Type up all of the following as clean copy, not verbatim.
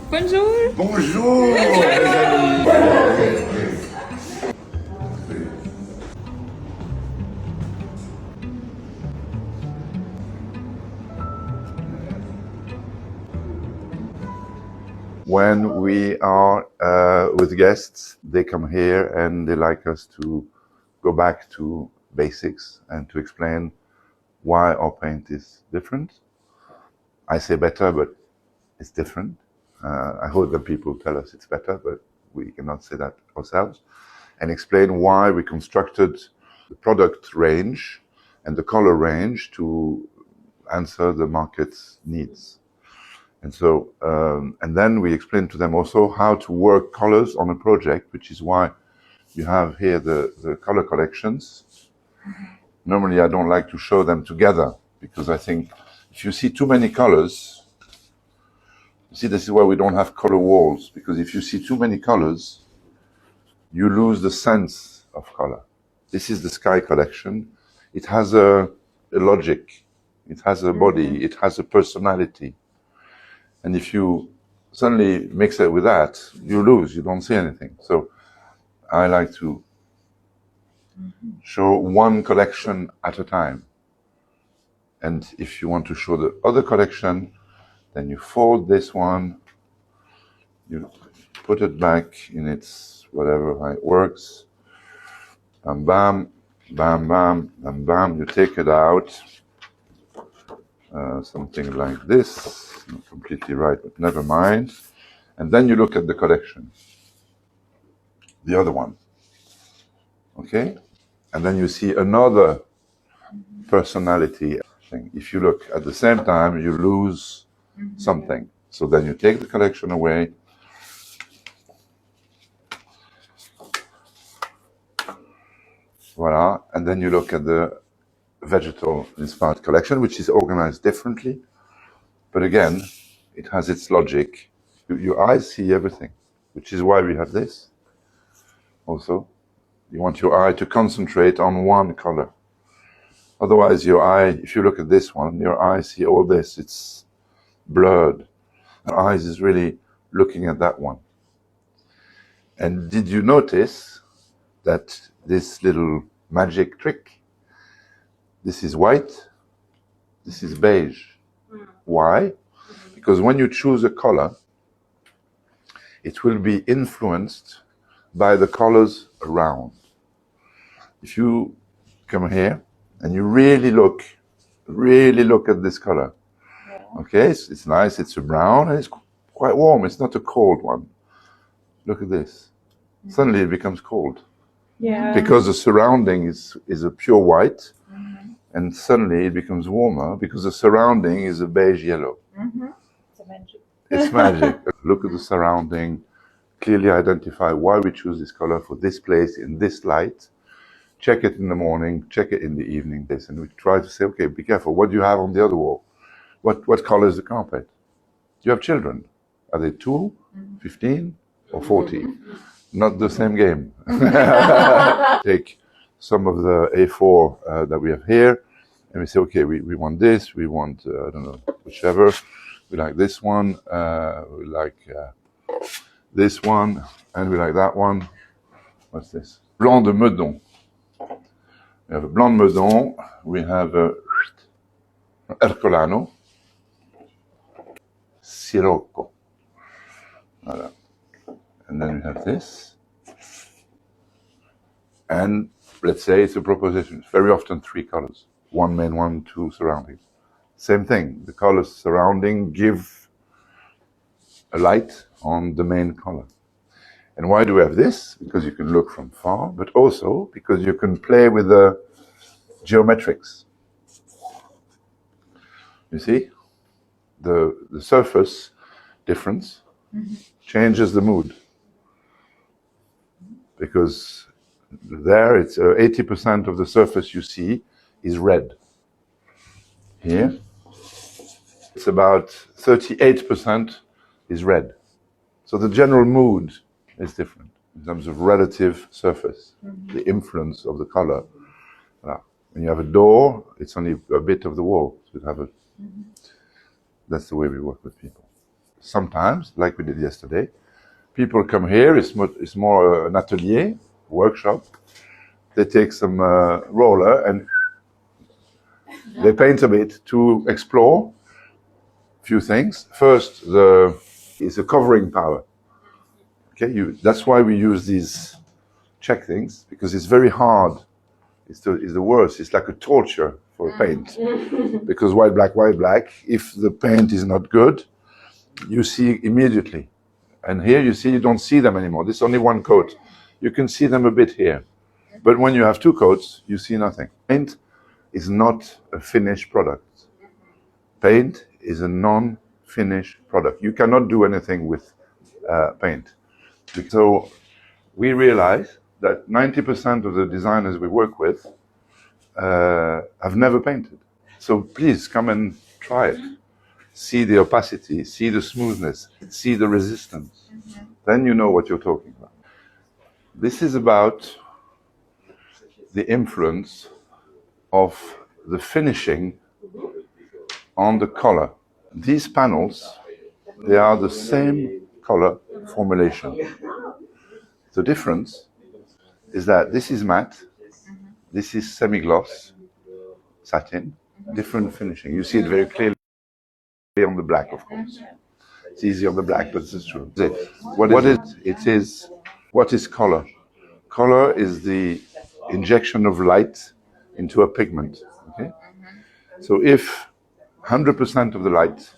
Bonjour. Bonjour, les amis. When we are with guests, they come here and they like us to go back to basics and to explain why our paint is different. I say better, but it's different. I hope that people tell us it's better, but we cannot say that ourselves. And explain why we constructed the product range and the color range to answer the market's needs. And so, and then we explain to them also how to work colors on a project, which is why you have here the color collections. Normally I don't like to show them together because I think if you see too many colors, you see, this is why we don't have color walls, because if you see too many colors, you lose the sense of color. This is the sky collection. It has a logic, it has a body, it has a personality. And if you suddenly mix it with that, you lose, you don't see anything. So I like to show one collection at a time. And if you want to show the other collection, then you fold this one, you put it back in its whatever how it works. Bam, bam, bam, bam, bam, bam. You take it out. Something like this. Not completely right, but never mind. And then you look at the collection. The other one. Okay? And then you see another personality thing. If you look at the same time, you lose something. So then you take the collection away. Voila. And then you look at the vegetal-inspired collection, which is organized differently. But again, it has its logic. Your eyes see everything, which is why we have this. Also, you want your eye to concentrate on one color. Otherwise, your eye, if you look at this one, your eyes see all this. It's blurred. Your eyes is really looking at that one. And did you notice that this little magic trick, this is white, this is beige. Why? Because when you choose a color, it will be influenced by the colors around. If you come here and you really look at this color, okay, it's nice, it's a brown and it's quite warm, it's not a cold one. Look at this. Suddenly it becomes cold. Yeah. Because the surrounding is a pure white, and suddenly it becomes warmer because the surrounding is a beige yellow. It's magic. It's magic. Look at the surrounding, clearly identify why we choose this color for this place in this light. Check it in the morning, check it in the evening. And we try to say, okay, be careful. What do you have on the other wall? What color is the carpet? Do you have children? Are they 2, 15, or 40? Not the same game. Take some of the A4 that we have here, and we say, okay, we want this, we want, I don't know, whichever. We like this one, we like this one, and we like that one. What's this? Blanc de Meudon. We have a Blanc de Meudon, we have a Ercolano, Sirocco. Voilà. And then we have this. And let's say it's a proposition. It's very often 3 colors. 1 main one, 2 surroundings. Same thing. The colors surrounding give a light on the main color. And why do we have this? Because you can look from far, but also because you can play with the geometrics. You see? The surface difference changes the mood. Because there it's 80% of the surface you see is red. Here, it's about 38% is red. So the general mood is different in terms of relative surface, the influence of the color. When you have a door, it's only a bit of the wall. So you have a, that's the way we work with people. sometimes, like we did yesterday, people come here, it's more an atelier, workshop. They take some roller and they paint a bit to explore a few things. First, is the covering power. Okay, that's why we use these check things, because it's very hard. It's the worst. It's like a torture for paint. Because white, black, if the paint is not good, you see immediately. And here you see, you don't see them anymore. This is only one coat. You can see them a bit here. But when you have two coats, you see nothing. Paint is not a finished product. Paint is a non-finished product. You cannot do anything with paint. So we realize that 90% of the designers we work with have never painted. So please come and try it. See the opacity, see the smoothness, see the resistance. Then you know what you're talking about. This is about the influence of the finishing on the color. These panels, they are the same color formulation. The difference is that this is matte, this is semi-gloss, satin, different finishing. You see it very clearly on the black, of course. It's easy on the black, but this is true. What is color? Color is the injection of light into a pigment. Okay? So if 100% of the light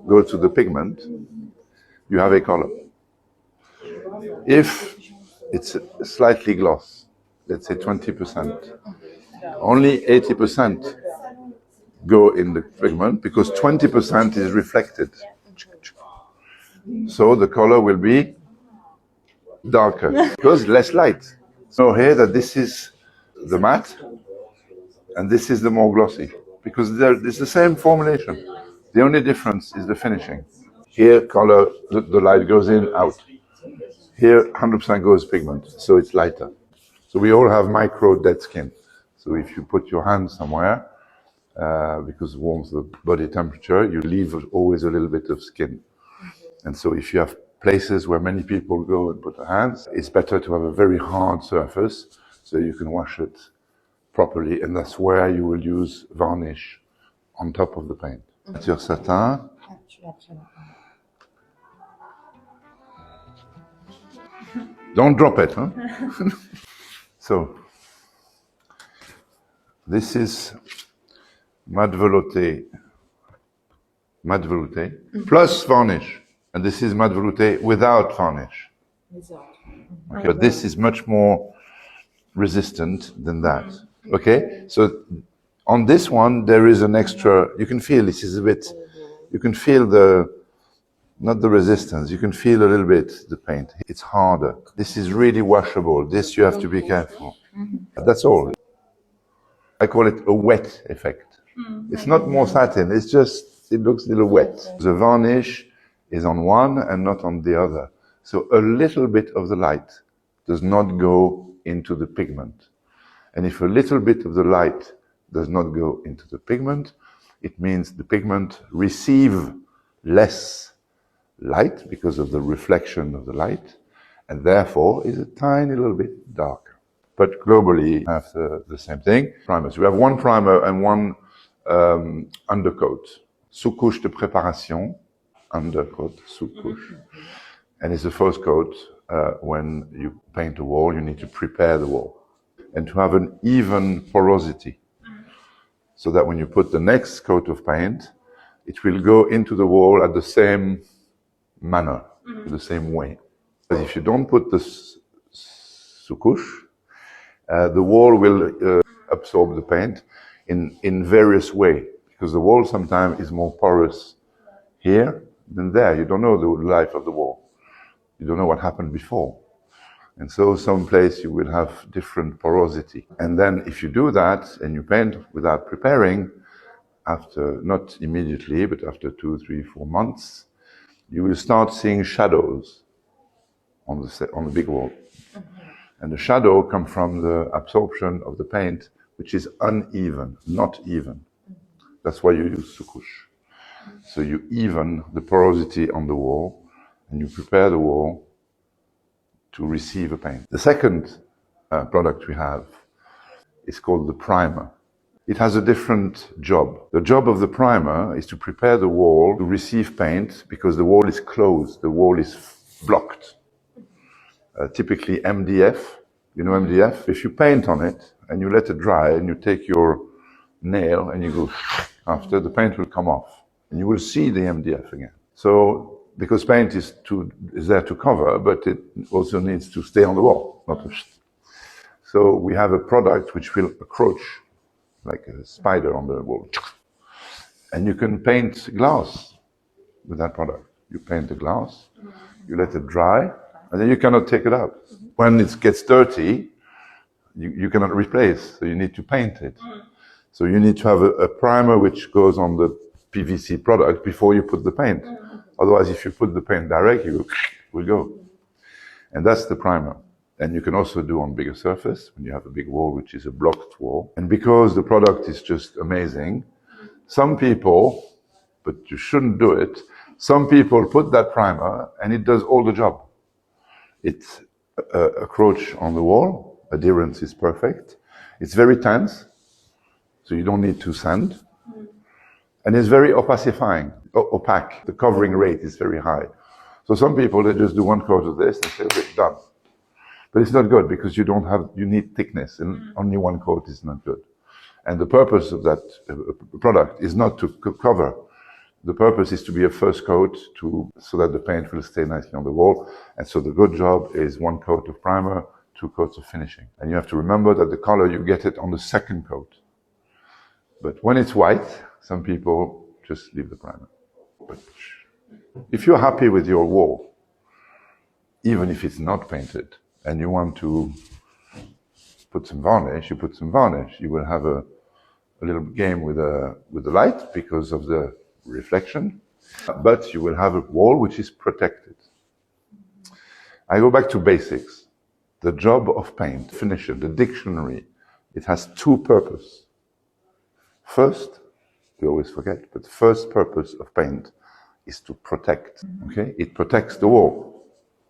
goes to the pigment, you have a color. If it's slightly gloss, let's say 20%, only 80% go in the pigment because 20% is reflected. So the color will be darker because less light. So here that this is the matte and this is the more glossy because it's the same formulation. The only difference is the finishing. Here color, the light goes in, out. Here 100% goes pigment, so it's lighter. So we all have micro dead skin. So if you put your hand somewhere, because it warms the body temperature, you leave always a little bit of skin. And so if you have places where many people go and put their hands, it's better to have a very hard surface so you can wash it properly, and that's where you will use varnish on top of the paint. Sur satin. Don't drop it, huh? So, this is mat velouté plus varnish. And this is mat velouté without varnish. Okay, but this is much more resistant than that. Okay, so on this one there is an extra, you can feel this is a bit, you can feel not the resistance, you can feel a little bit the paint. It's harder. This is really washable. This you have to be careful. That's all. I call it a wet effect. It's not more satin, it's just, it looks a little wet. The varnish is on one and not on the other. So a little bit of the light does not go into the pigment. And if a little bit of the light does not go into the pigment, it means the pigment receives less light because of the reflection of the light, and therefore is a tiny little bit darker. But globally, we have the same thing. Primers. We have one primer and one undercoat. Sous-couche de préparation, undercoat, sous-couche. And it's the first coat. When you paint a wall, you need to prepare the wall. And to have an even porosity. So that when you put the next coat of paint, it will go into the wall at the same manner, the same way. But if you don't put the sous-couche, the wall will absorb the paint in various ways, because the wall sometimes is more porous here than there. You don't know the life of the wall. You don't know what happened before. And so someplace you will have different porosity. And then if you do that and you paint without preparing, after, not immediately, but after 2, 3, 4 months, you will start seeing shadows on the big wall. And the shadow comes from the absorption of the paint, which is uneven, not even. That's why you use sous-couche. So you even the porosity on the wall, and you prepare the wall to receive a paint. The second product we have is called the primer. It has a different job. The job of the primer is to prepare the wall to receive paint because the wall is closed, the wall is blocked. Typically MDF, you know MDF? If you paint on it and you let it dry and you take your nail and you go after, the paint will come off and you will see the MDF again. So, because paint is there to cover, but it also needs to stay on the wall. So we have a product which will encroach like a spider on the wall. And you can paint glass with that product. You paint the glass, you let it dry, and then you cannot take it out. When it gets dirty, you cannot replace, so you need to paint it. So you need to have a primer which goes on the PVC product before you put the paint. Otherwise, if you put the paint directly, it will go. And that's the primer. And you can also do on bigger surface, when you have a big wall, which is a blocked wall. And because the product is just amazing, some people, but you shouldn't do it, some people put that primer and it does all the job. It's a encroach on the wall, adherence is perfect. It's very tense, so you don't need to sand. And it's very opaque. The covering rate is very high. So some people, they just do one coat of this and say, okay, done. But it's not good because you need thickness, and only one coat is not good. And the purpose of that product is not to cover. The purpose is to be a first coat so that the paint will stay nicely on the wall. And so the good job is one coat of primer, 2 coats of finishing. And you have to remember that the color, you get it on the second coat. But when it's white, some people just leave the primer. But if you're happy with your wall, even if it's not painted, and you want to put some varnish, you put some varnish. You will have a little game with the light because of the reflection, but you will have a wall which is protected. I go back to basics. The job of paint, finisher, the dictionary, it has 2 purposes. First, we always forget, but the first purpose of paint is to protect, okay? It protects the wall.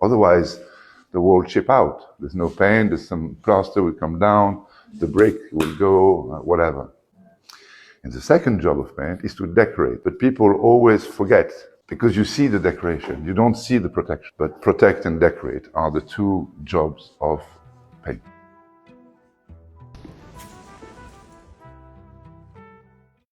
Otherwise, the wall chip out. There's no paint, there's some plaster will come down, the brick will go, whatever. And the second job of paint is to decorate. But people always forget, because you see the decoration, you don't see the protection. But protect and decorate are the 2 jobs of paint.